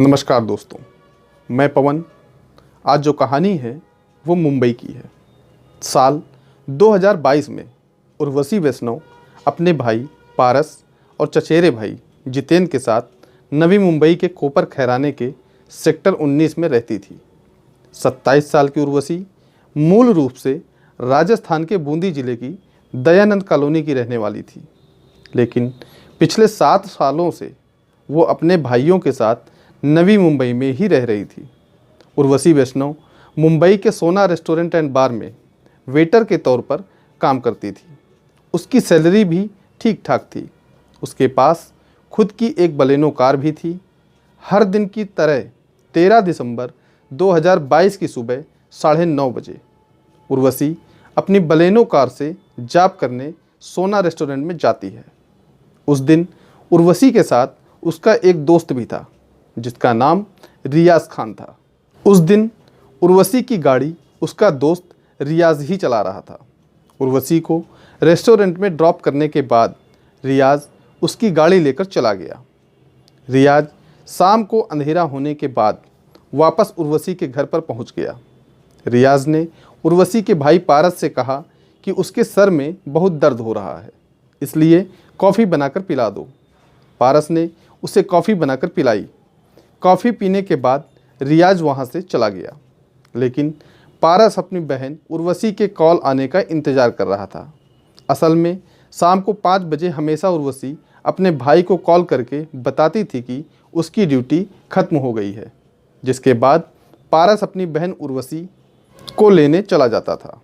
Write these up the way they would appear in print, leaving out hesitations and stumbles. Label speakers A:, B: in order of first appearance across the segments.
A: नमस्कार दोस्तों, मैं पवन। आज जो कहानी है वो मुंबई की है। साल 2022 में उर्वशी वैष्णव अपने भाई पारस और चचेरे भाई जितेंद्र के साथ नवी मुंबई के कोपर खैराने के सेक्टर 19 में रहती थी। 27 साल की उर्वशी मूल रूप से राजस्थान के बूंदी जिले की दयानंद कॉलोनी की रहने वाली थी, लेकिन पिछले 7 सालों से वो अपने भाइयों के साथ नवी मुंबई में ही रह रही थी। उर्वशी वैष्णव मुंबई के सोना रेस्टोरेंट एंड बार में वेटर के तौर पर काम करती थी। उसकी सैलरी भी ठीक ठाक थी। उसके पास खुद की एक बलेनो कार भी थी। हर दिन की तरह 13 दिसंबर 2022 की सुबह 9:30 बजे उर्वशी अपनी बलेनो कार से जॉब करने सोना रेस्टोरेंट में जाती है। उस दिन उर्वशी के साथ उसका एक दोस्त भी था जिसका नाम रियाज खान था। उस दिन उर्वशी की गाड़ी उसका दोस्त रियाज ही चला रहा था। उर्वशी को रेस्टोरेंट में ड्रॉप करने के बाद रियाज उसकी गाड़ी लेकर चला गया। रियाज शाम को अंधेरा होने के बाद वापस उर्वशी के घर पर पहुंच गया। रियाज ने उर्वशी के भाई पारस से कहा कि उसके सर में बहुत दर्द हो रहा है, इसलिए कॉफ़ी बनाकर पिला दो। पारस ने उसे कॉफ़ी बनाकर पिलाई। कॉफ़ी पीने के बाद रियाज वहाँ से चला गया, लेकिन पारस अपनी बहन उर्वशी के कॉल आने का इंतज़ार कर रहा था। असल में शाम को 5 बजे हमेशा उर्वशी अपने भाई को कॉल करके बताती थी कि उसकी ड्यूटी ख़त्म हो गई है, जिसके बाद पारस अपनी बहन उर्वशी को लेने चला जाता था।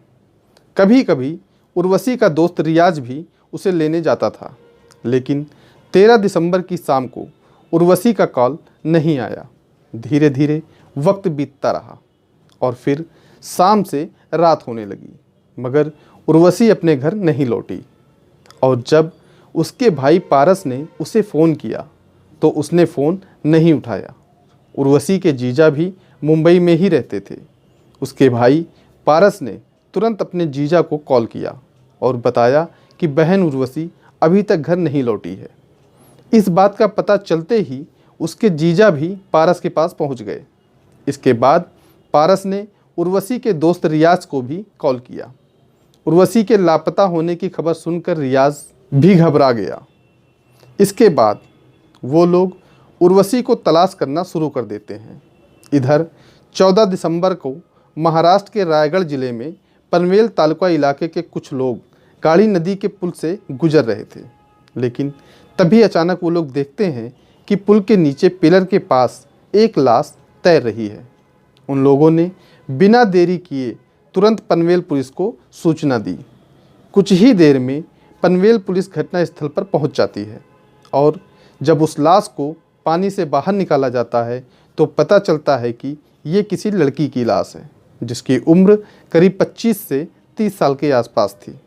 A: कभी कभी उर्वशी का दोस्त रियाज भी उसे लेने जाता था, लेकिन 13 दिसंबर की शाम को उर्वशी का कॉल नहीं आया। धीरे धीरे वक्त बीतता रहा और फिर शाम से रात होने लगी, मगर उर्वशी अपने घर नहीं लौटी। और जब उसके भाई पारस ने उसे फ़ोन किया तो उसने फ़ोन नहीं उठाया। उर्वशी के जीजा भी मुंबई में ही रहते थे। उसके भाई पारस ने तुरंत अपने जीजा को कॉल किया और बताया कि बहन उर्वशी अभी तक घर नहीं लौटी है। इस बात का पता चलते ही उसके जीजा भी पारस के पास पहुंच गए। इसके बाद पारस ने उर्वशी के दोस्त रियाज को भी कॉल किया। उर्वशी के लापता होने की खबर सुनकर रियाज भी घबरा गया। इसके बाद वो लोग उर्वशी को तलाश करना शुरू कर देते हैं। इधर 14 दिसंबर को महाराष्ट्र के रायगढ़ जिले में पनवेल तालुका इलाके के कुछ लोग काली नदी के पुल से गुजर रहे थे, लेकिन तभी अचानक वो लोग देखते हैं कि पुल के नीचे पिलर के पास एक लाश तैर रही है। उन लोगों ने बिना देरी किए तुरंत पनवेल पुलिस को सूचना दी। कुछ ही देर में पनवेल पुलिस घटनास्थल पर पहुंच जाती है और जब उस लाश को पानी से बाहर निकाला जाता है तो पता चलता है कि ये किसी लड़की की लाश है, जिसकी उम्र करीब 25 से 30 साल के आसपास थी।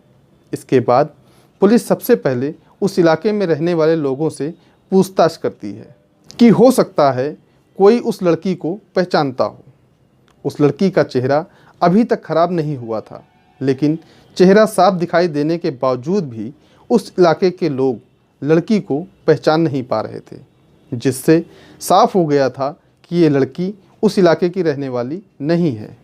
A: इसके बाद पुलिस सबसे पहले उस इलाके में रहने वाले लोगों से पूछताछ करती है कि हो सकता है कोई उस लड़की को पहचानता हो। उस लड़की का चेहरा अभी तक खराब नहीं हुआ था, लेकिन चेहरा साफ दिखाई देने के बावजूद भी उस इलाके के लोग लड़की को पहचान नहीं पा रहे थे, जिससे साफ हो गया था कि ये लड़की उस इलाके की रहने वाली नहीं है।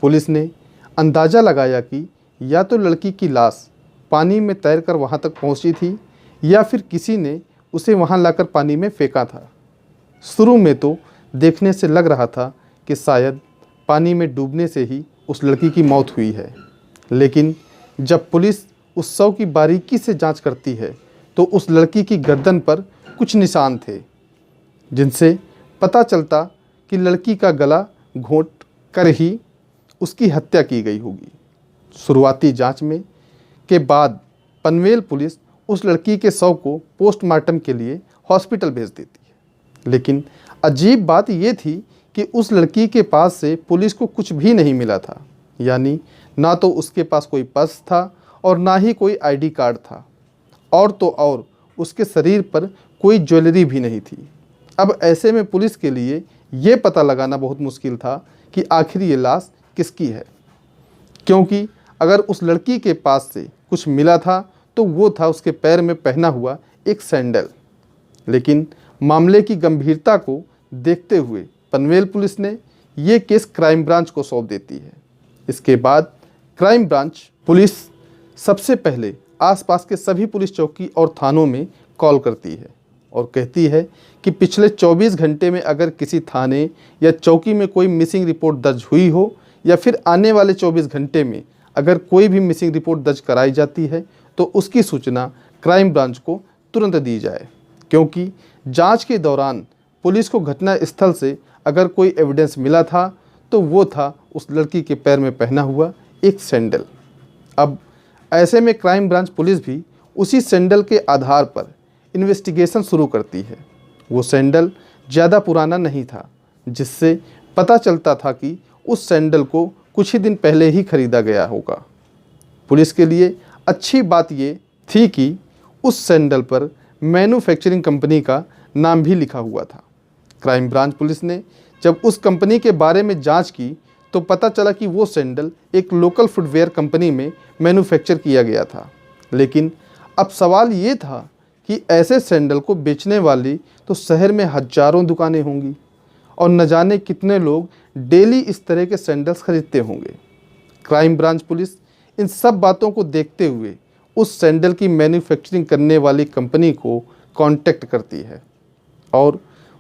A: पुलिस ने अंदाज़ा लगाया कि या तो लड़की की लाश पानी में तैरकर वहाँ तक पहुँची थी या फिर किसी ने उसे वहाँ लाकर पानी में फेंका था। शुरू में तो देखने से लग रहा था कि शायद पानी में डूबने से ही उस लड़की की मौत हुई है, लेकिन जब पुलिस उस शव की बारीकी से जांच करती है तो उस लड़की की गर्दन पर कुछ निशान थे, जिनसे पता चलता कि लड़की का गला घोंट कर ही उसकी हत्या की गई होगी। शुरुआती जांच में के बाद पनवेल पुलिस उस लड़की के शव को पोस्टमार्टम के लिए हॉस्पिटल भेज देती है, लेकिन अजीब बात ये थी कि उस लड़की के पास से पुलिस को कुछ भी नहीं मिला था। यानी ना तो उसके पास कोई पर्स था और ना ही कोई आईडी कार्ड था, और तो और उसके शरीर पर कोई ज्वेलरी भी नहीं थी। अब ऐसे में पुलिस के लिए ये पता लगाना बहुत मुश्किल था कि आखिर ये लाश किसकी है, क्योंकि अगर उस लड़की के पास से कुछ मिला था तो वो था उसके पैर में पहना हुआ एक सैंडल। लेकिन मामले की गंभीरता को देखते हुए पनवेल पुलिस ने ये केस क्राइम ब्रांच को सौंप देती है। इसके बाद क्राइम ब्रांच पुलिस सबसे पहले आसपास के सभी पुलिस चौकी और थानों में कॉल करती है और कहती है कि पिछले 24 घंटे में अगर किसी थाने या चौकी में कोई मिसिंग रिपोर्ट दर्ज हुई हो या फिर आने वाले 24 घंटे में अगर कोई भी मिसिंग रिपोर्ट दर्ज कराई जाती है तो उसकी सूचना क्राइम ब्रांच को तुरंत दी जाए, क्योंकि जांच के दौरान पुलिस को घटना स्थल से अगर कोई एविडेंस मिला था तो वो था उस लड़की के पैर में पहना हुआ एक सैंडल। अब ऐसे में क्राइम ब्रांच पुलिस भी उसी सैंडल के आधार पर इन्वेस्टिगेशन शुरू करती है। वो सैंडल ज़्यादा पुराना नहीं था, जिससे पता चलता था कि उस सैंडल को कुछ ही दिन पहले ही खरीदा गया होगा। पुलिस के लिए अच्छी बात ये थी कि उस सैंडल पर मैन्युफैक्चरिंग कंपनी का नाम भी लिखा हुआ था। क्राइम ब्रांच पुलिस ने जब उस कंपनी के बारे में जांच की तो पता चला कि वो सैंडल एक लोकल फुटवेयर कंपनी में मैन्युफैक्चर किया गया था। लेकिन अब सवाल ये था कि ऐसे सैंडल को बेचने वाली तो शहर में हजारों दुकानें होंगी और न जाने कितने लोग डेली इस तरह के सैंडल्स खरीदते होंगे। क्राइम ब्रांच पुलिस इन सब बातों को देखते हुए उस सैंडल की मैन्युफैक्चरिंग करने वाली कंपनी को कांटेक्ट करती है और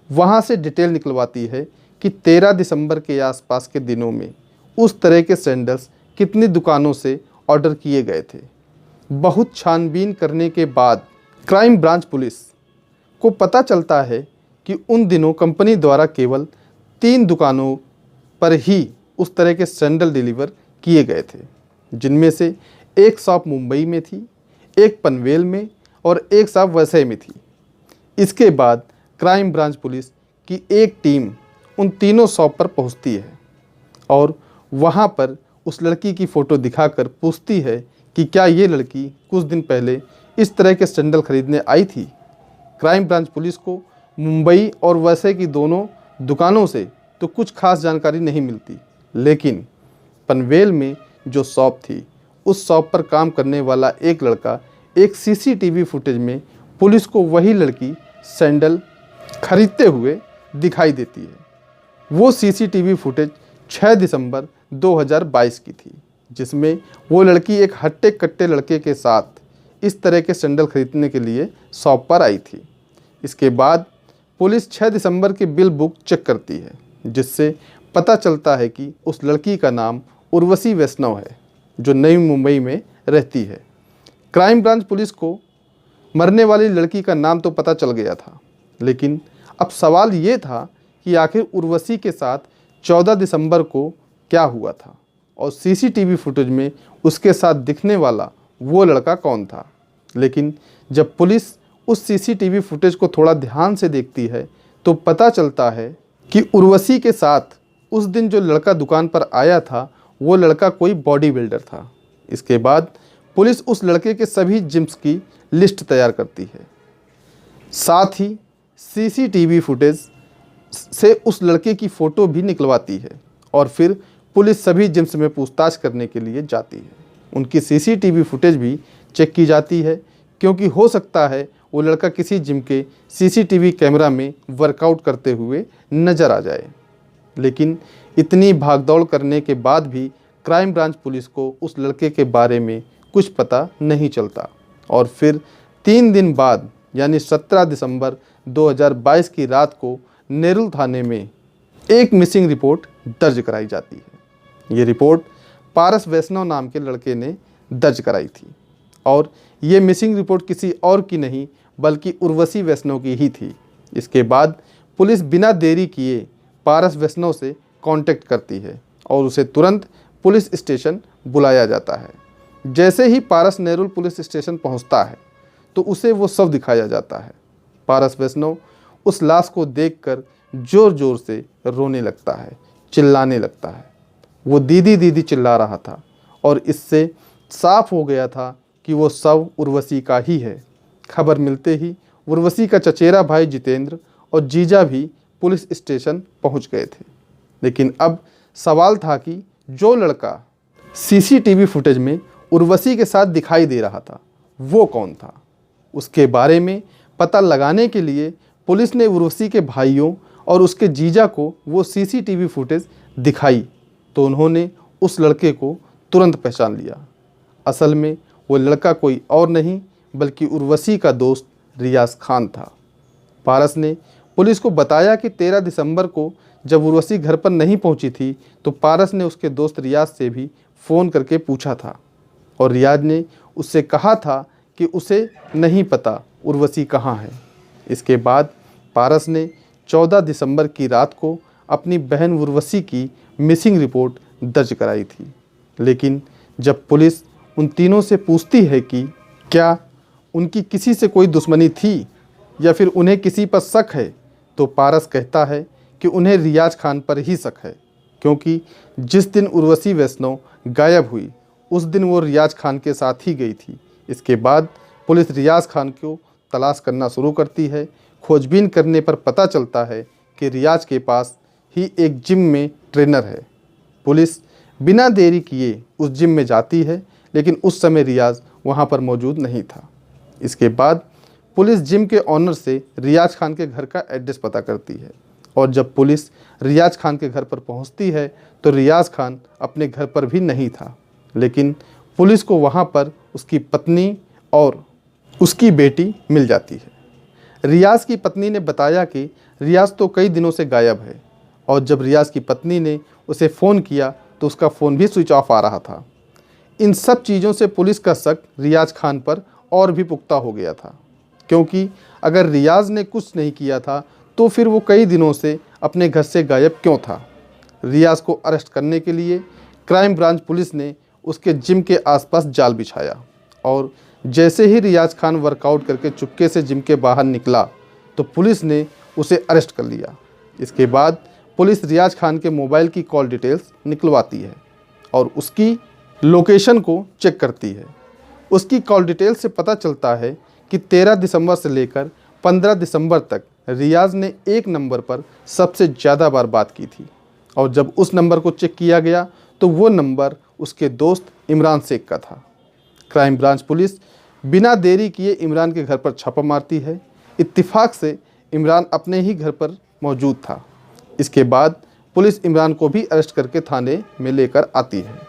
A: वहां से डिटेल निकलवाती है कि 13 दिसंबर के आसपास के दिनों में उस तरह के सैंडल्स कितनी दुकानों से ऑर्डर किए गए थे। बहुत छानबीन करने के बाद क्राइम ब्रांच पुलिस को पता चलता है कि उन दिनों कंपनी द्वारा केवल 3 दुकानों पर ही उस तरह के सैंडल डिलीवर किए गए थे, जिनमें से एक शॉप मुंबई में थी, एक पनवेल में और एक शॉप वसई में थी। इसके बाद क्राइम ब्रांच पुलिस की एक टीम उन तीनों शॉप पर पहुंचती है और वहां पर उस लड़की की फ़ोटो दिखाकर पूछती है कि क्या ये लड़की कुछ दिन पहले इस तरह के सैंडल खरीदने आई थी। क्राइम ब्रांच पुलिस को मुंबई और वसई की दोनों दुकानों से तो कुछ खास जानकारी नहीं मिलती, लेकिन पनवेल में जो शॉप थी उस शॉप पर काम करने वाला एक लड़का एक सीसीटीवी फुटेज में पुलिस को वही लड़की सैंडल खरीदते हुए दिखाई देती है। वो सीसीटीवी फुटेज 6 दिसंबर 2022 की थी, जिसमें वो लड़की एक हट्टे कट्टे लड़के के साथ इस तरह के सैंडल खरीदने के लिए शॉप पर आई थी। इसके बाद पुलिस 6 दिसंबर की बिल बुक चेक करती है, जिससे पता चलता है कि उस लड़की का नाम उर्वशी वैष्णव है, जो नई मुंबई में रहती है। क्राइम ब्रांच पुलिस को मरने वाली लड़की का नाम तो पता चल गया था, लेकिन अब सवाल ये था कि आखिर उर्वशी के साथ 14 दिसंबर को क्या हुआ था और सीसीटीवी फुटेज में उसके साथ दिखने वाला वो लड़का कौन था। लेकिन जब पुलिस उस सीसीटीवी फुटेज को थोड़ा ध्यान से देखती है तो पता चलता है कि उर्वशी के साथ उस दिन जो लड़का दुकान पर आया था वो लड़का कोई बॉडी बिल्डर था। इसके बाद पुलिस उस लड़के के सभी जिम्स की लिस्ट तैयार करती है, साथ ही सीसीटीवी फुटेज से उस लड़के की फ़ोटो भी निकलवाती है और फिर पुलिस सभी जिम्स में पूछताछ करने के लिए जाती है। उनकी सीसीटीवी फुटेज भी चेक की जाती है, क्योंकि हो सकता है वो लड़का किसी जिम के सीसीटीवी कैमरा में वर्कआउट करते हुए नज़र आ जाए। लेकिन इतनी भागदौड़ करने के बाद भी क्राइम ब्रांच पुलिस को उस लड़के के बारे में कुछ पता नहीं चलता और फिर 3 दिन बाद यानी 17 दिसंबर 2022 की रात को नेरुल थाने में एक मिसिंग रिपोर्ट दर्ज कराई जाती है। ये रिपोर्ट पारस वैष्णव नाम के लड़के ने दर्ज कराई थी और ये मिसिंग रिपोर्ट किसी और की नहीं बल्कि उर्वशी वैष्णव की ही थी। इसके बाद पुलिस बिना देरी किए पारस वैष्णव से कांटेक्ट करती है और उसे तुरंत पुलिस स्टेशन बुलाया जाता है। जैसे ही पारस नेरुल पुलिस स्टेशन पहुंचता है तो उसे वो सब दिखाया जाता है। पारस वैष्णव उस लाश को देखकर ज़ोर ज़ोर से रोने लगता है, चिल्लाने लगता है। वो दीदी दीदी चिल्ला रहा था और इससे साफ हो गया था कि वो शव उर्वशी का ही है। खबर मिलते ही उर्वशी का चचेरा भाई जितेंद्र और जीजा भी पुलिस स्टेशन पहुंच गए थे। लेकिन अब सवाल था कि जो लड़का सीसीटीवी फुटेज में उर्वशी के साथ दिखाई दे रहा था वो कौन था। उसके बारे में पता लगाने के लिए पुलिस ने उर्वशी के भाइयों और उसके जीजा को वो सीसीटीवी फुटेज दिखाई तो उन्होंने उस लड़के को तुरंत पहचान लिया। असल में वो लड़का कोई और नहीं बल्कि उर्वशी का दोस्त रियाज खान था। पारस ने पुलिस को बताया कि 13 दिसंबर को जब उर्वशी घर पर नहीं पहुंची थी तो पारस ने उसके दोस्त रियाज से भी फ़ोन करके पूछा था और रियाज ने उससे कहा था कि उसे नहीं पता उर्वशी कहाँ है। इसके बाद पारस ने 14 दिसंबर की रात को अपनी बहन उर्वशी की मिसिंग रिपोर्ट दर्ज कराई थी। लेकिन जब पुलिस उन तीनों से पूछती है कि क्या उनकी किसी से कोई दुश्मनी थी या फिर उन्हें किसी पर शक है, तो पारस कहता है कि उन्हें रियाज खान पर ही शक है, क्योंकि जिस दिन उर्वशी वैष्णव गायब हुई उस दिन वो रियाज खान के साथ ही गई थी। इसके बाद पुलिस रियाज खान को तलाश करना शुरू करती है। खोजबीन करने पर पता चलता है कि रियाज के पास ही एक जिम में ट्रेनर है। पुलिस बिना देरी किए उस जिम में जाती है, लेकिन उस समय रियाज वहाँ पर मौजूद नहीं था। इसके बाद पुलिस जिम के ऑनर से रियाज खान के घर का एड्रेस पता करती है और जब पुलिस रियाज खान के घर पर पहुंचती है तो रियाज खान अपने घर पर भी नहीं था। लेकिन पुलिस को वहां पर उसकी पत्नी और उसकी बेटी मिल जाती है। रियाज की पत्नी ने बताया कि रियाज तो कई दिनों से गायब है और जब रियाज की पत्नी ने उसे फ़ोन किया तो उसका फ़ोन भी स्विच ऑफ आ रहा था। इन सब चीज़ों से पुलिस का शक रियाज खान पर और भी पुख्ता हो गया था, क्योंकि अगर रियाज ने कुछ नहीं किया था तो फिर वो कई दिनों से अपने घर से गायब क्यों था। रियाज को अरेस्ट करने के लिए क्राइम ब्रांच पुलिस ने उसके जिम के आसपास जाल बिछाया और जैसे ही रियाज खान वर्कआउट करके चुपके से जिम के बाहर निकला तो पुलिस ने उसे अरेस्ट कर लिया। इसके बाद पुलिस रियाज खान के मोबाइल की कॉल डिटेल्स निकलवाती है और उसकी लोकेशन को चेक करती है। उसकी कॉल डिटेल्स से पता चलता है कि 13 दिसंबर से लेकर 15 दिसंबर तक रियाज ने एक नंबर पर सबसे ज़्यादा बार बात की थी और जब उस नंबर को चेक किया गया तो वो नंबर उसके दोस्त इमरान शेख का था। क्राइम ब्रांच पुलिस बिना देरी किए इमरान के घर पर छापा मारती है। इत्तेफाक से इमरान अपने ही घर पर मौजूद था। इसके बाद पुलिस इमरान को भी अरेस्ट करके थाने में लेकर आती है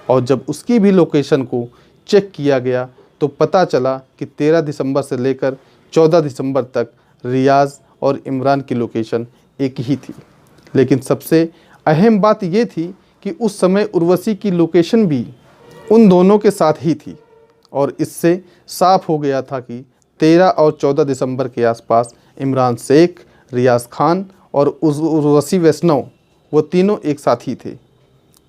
A: और जब उसकी भी लोकेशन को चेक किया गया तो पता चला कि 13 दिसंबर से लेकर 14 दिसंबर तक रियाज और इमरान की लोकेशन एक ही थी। लेकिन सबसे अहम बात ये थी कि उस समय उर्वशी की लोकेशन भी उन दोनों के साथ ही थी और इससे साफ हो गया था कि 13 और 14 दिसंबर के आसपास इमरान शेख, रियाज खान और उर्वशी वैष्णव वो तीनों एक साथ ही थे।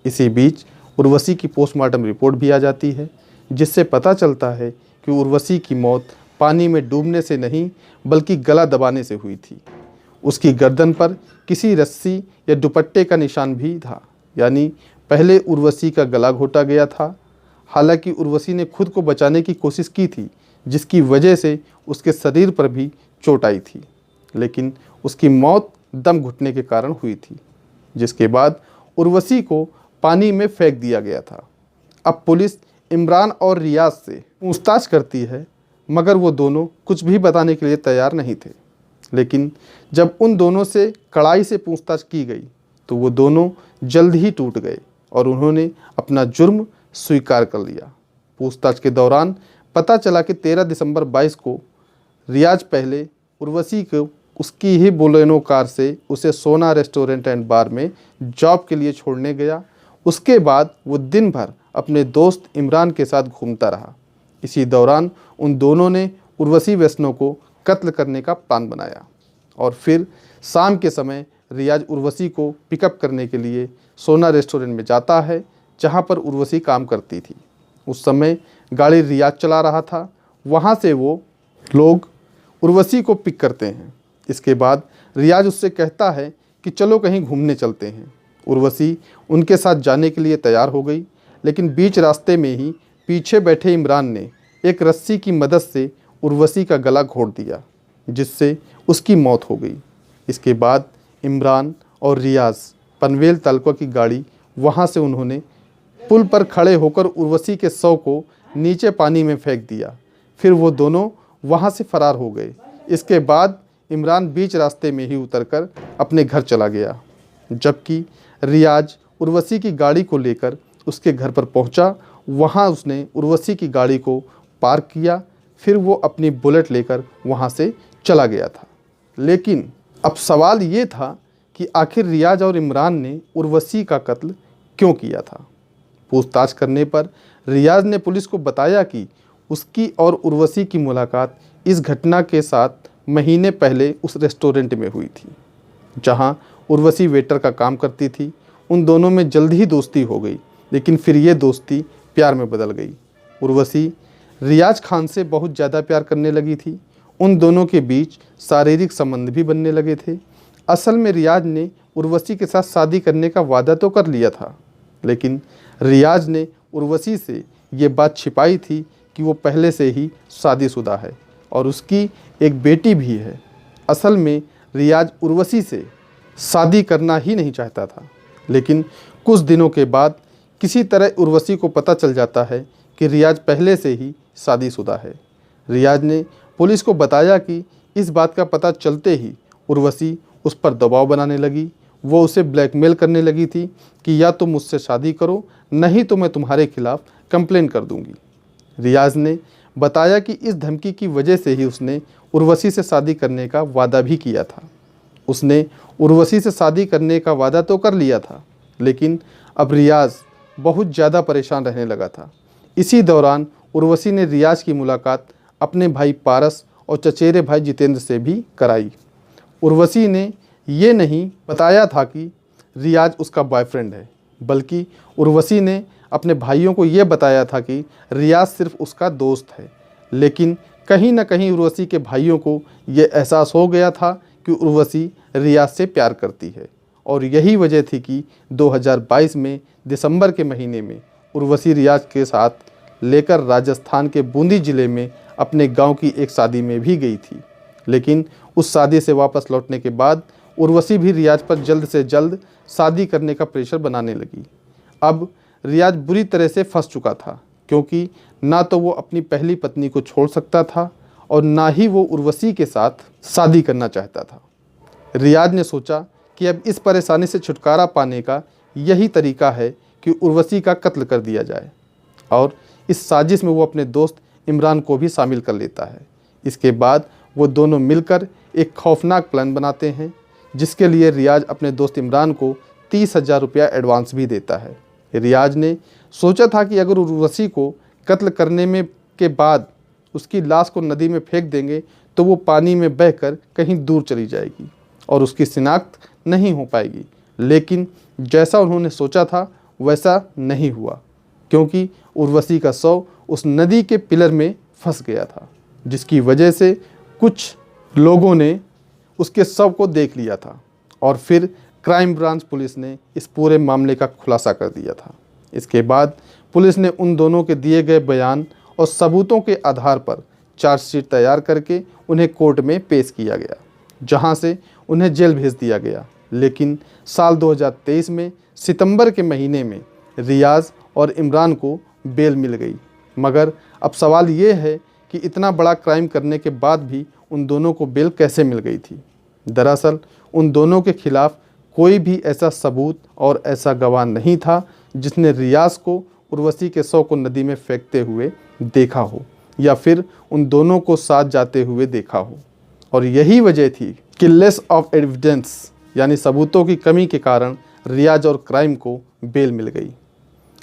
A: इसी बीच उर्वशी की पोस्टमार्टम रिपोर्ट भी आ जाती है, जिससे पता चलता है कि उर्वशी की मौत पानी में डूबने से नहीं बल्कि गला दबाने से हुई थी। उसकी गर्दन पर किसी रस्सी या दुपट्टे का निशान भी था, यानी पहले उर्वशी का गला घोटा गया था। हालांकि उर्वशी ने खुद को बचाने की कोशिश की थी, जिसकी वजह से उसके शरीर पर भी चोट आई थी, लेकिन उसकी मौत दम घुटने के कारण हुई थी, जिसके बाद उर्वशी को पानी में फेंक दिया गया था। अब पुलिस इमरान और रियाज से पूछताछ करती है, मगर वो दोनों कुछ भी बताने के लिए तैयार नहीं थे। लेकिन जब उन दोनों से कड़ाई से पूछताछ की गई तो वो दोनों जल्द ही टूट गए और उन्होंने अपना जुर्म स्वीकार कर लिया। पूछताछ के दौरान पता चला कि 13 दिसंबर 22 को रियाज पहले उर्वशी को उसकी ही बोलेनो कार से उसे सोना रेस्टोरेंट एंड बार में जॉब के लिए छोड़ने गया। उसके बाद वो दिन भर अपने दोस्त इमरान के साथ घूमता रहा। इसी दौरान उन दोनों ने उर्वशी वैष्णव को कत्ल करने का प्लान बनाया और फिर शाम के समय रियाज उर्वशी को पिकअप करने के लिए सोना रेस्टोरेंट में जाता है, जहां पर उर्वशी काम करती थी। उस समय गाड़ी रियाज चला रहा था। वहां से वो लोग उर्वशी को पिक करते हैं। इसके बाद रियाज उससे कहता है कि चलो कहीं घूमने चलते हैं। उर्वशी उनके साथ जाने के लिए तैयार हो गई, लेकिन बीच रास्ते में ही पीछे बैठे इमरान ने एक रस्सी की मदद से उर्वशी का गला घोट दिया, जिससे उसकी मौत हो गई। इसके बाद इमरान और रियाज पनवेल तालुका की गाड़ी वहां से उन्होंने पुल पर खड़े होकर उर्वशी के शव को नीचे पानी में फेंक दिया। फिर वो दोनों वहां से फरार हो गए। इसके बाद इमरान बीच रास्ते में ही उतरकर अपने घर चला गया, जबकि रियाज उर्वशी की गाड़ी को लेकर उसके घर पर पहुंचा। वहां उसने उर्वशी की गाड़ी को पार्क किया, फिर वो अपनी बुलेट लेकर वहां से चला गया था। लेकिन अब सवाल ये था कि आखिर रियाज और इमरान ने उर्वशी का कत्ल क्यों किया था। पूछताछ करने पर रियाज ने पुलिस को बताया कि उसकी और उर्वशी की मुलाकात इस घटना के 7 महीने पहले उस रेस्टोरेंट में हुई थी, जहां उर्वशी वेटर का काम करती थी। उन दोनों में जल्द ही दोस्ती हो गई, लेकिन फिर ये दोस्ती प्यार में बदल गई। उर्वशी रियाज खान से बहुत ज़्यादा प्यार करने लगी थी। उन दोनों के बीच शारीरिक संबंध भी बनने लगे थे। असल में रियाज ने उर्वशी के साथ शादी करने का वादा तो कर लिया था, लेकिन रियाज ने उर्वशी से ये बात छिपाई थी कि वो पहले से ही शादीशुदा है और उसकी एक बेटी भी है। असल में रियाज उर्वशी से शादी करना ही नहीं चाहता था, लेकिन कुछ दिनों के बाद किसी तरह उर्वशी को पता चल जाता है कि रियाज पहले से ही शादीशुदा है। रियाज ने पुलिस को बताया कि इस बात का पता चलते ही उर्वशी उस पर दबाव बनाने लगी। वो उसे ब्लैकमेल करने लगी थी कि या तुम मुझसे शादी करो, नहीं तो मैं तुम्हारे खिलाफ कंप्लेन कर दूंगी। रियाज ने बताया कि इस धमकी की वजह से ही उसने उर्वशी से शादी करने का वादा भी किया था। उसने उर्वशी से शादी करने का वादा तो कर लिया था, लेकिन अब रियाज बहुत ज़्यादा परेशान रहने लगा था। इसी दौरान उर्वशी ने रियाज की मुलाकात अपने भाई पारस और चचेरे भाई जितेंद्र से भी कराई। उर्वशी ने ये नहीं बताया था कि रियाज उसका बॉयफ्रेंड है, बल्कि उर्वशी ने अपने भाइयों को ये बताया था कि रियाज सिर्फ उसका दोस्त है। लेकिन कहीं ना कहीं उर्वशी के भाइयों को ये एहसास हो गया था कि उर्वशी रियाज से प्यार करती है, और यही वजह थी कि 2022 में दिसंबर के महीने में उर्वशी रियाज के साथ लेकर राजस्थान के बूंदी ज़िले में अपने गांव की एक शादी में भी गई थी। लेकिन उस शादी से वापस लौटने के बाद उर्वशी भी रियाज पर जल्द से जल्द शादी करने का प्रेशर बनाने लगी। अब रियाज बुरी तरह से फंस चुका था, क्योंकि ना तो वो अपनी पहली पत्नी को छोड़ सकता था और ना ही वो उर्वशी के साथ शादी करना चाहता था। रियाज ने सोचा कि अब इस परेशानी से छुटकारा पाने का यही तरीका है कि उर्वशी का कत्ल कर दिया जाए, और इस साजिश में वो अपने दोस्त इमरान को भी शामिल कर लेता है। इसके बाद वो दोनों मिलकर एक खौफनाक प्लान बनाते हैं, जिसके लिए रियाज अपने दोस्त इमरान को 30,000 रुपया एडवांस भी देता है। रियाज ने सोचा था कि अगर उर्वशी को कत्ल करने में के बाद उसकी लाश को नदी में फेंक देंगे तो वो पानी में बहकर कहीं दूर चली जाएगी और उसकी शिनाख्त नहीं हो पाएगी। लेकिन जैसा उन्होंने सोचा था वैसा नहीं हुआ, क्योंकि उर्वशी का शव उस नदी के पिलर में फंस गया था, जिसकी वजह से कुछ लोगों ने उसके शव को देख लिया था और फिर क्राइम ब्रांच पुलिस ने इस पूरे मामले का खुलासा कर दिया था। इसके बाद पुलिस ने उन दोनों के दिए गए बयान और सबूतों के आधार पर चार्जशीट तैयार करके उन्हें कोर्ट में पेश किया गया, जहां से उन्हें जेल भेज दिया गया। लेकिन साल 2023 में सितंबर के महीने में रियाज और इमरान को बेल मिल गई। मगर अब सवाल ये है कि इतना बड़ा क्राइम करने के बाद भी उन दोनों को बेल कैसे मिल गई थी। दरअसल उन दोनों के खिलाफ कोई भी ऐसा सबूत और ऐसा गवाह नहीं था जिसने रियाज को उर्वशी के शव को नदी में फेंकते हुए देखा हो या फिर उन दोनों को साथ जाते हुए देखा हो। और यही वजह थी कि लेस ऑफ एविडेंस यानी सबूतों की कमी के कारण रियाज और क्राइम को बेल मिल गई।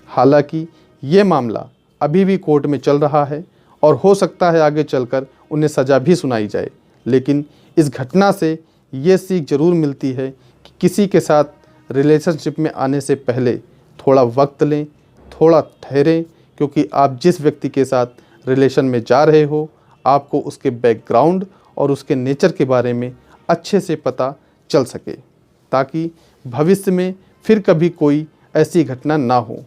A: हालांकि ये मामला अभी भी कोर्ट में चल रहा है और हो सकता है आगे चलकर उन्हें सज़ा भी सुनाई जाए, लेकिन इस घटना से ये सीख ज़रूर मिलती है कि किसी के साथ रिलेशनशिप में आने से पहले थोड़ा वक्त लें, थोड़ा ठहरें, क्योंकि आप जिस व्यक्ति के साथ रिलेशन में जा रहे हो आपको उसके बैकग्राउंड और उसके नेचर के बारे में अच्छे से पता चल सके, ताकि भविष्य में फिर कभी कोई ऐसी घटना ना हो।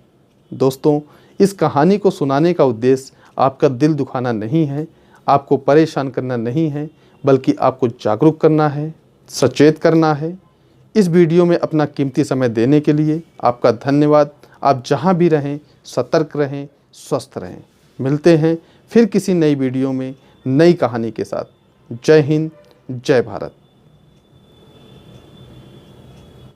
A: दोस्तों, इस कहानी को सुनाने का उद्देश्य आपका दिल दुखाना नहीं है, आपको परेशान करना नहीं है, बल्कि आपको जागरूक करना है, सचेत करना है। इस वीडियो में अपना कीमती समय देने के लिए आपका धन्यवाद। आप जहां भी रहें सतर्क रहें, स्वस्थ रहें। मिलते हैं फिर किसी नई वीडियो में नई कहानी के साथ। जय हिंद, जय भारत।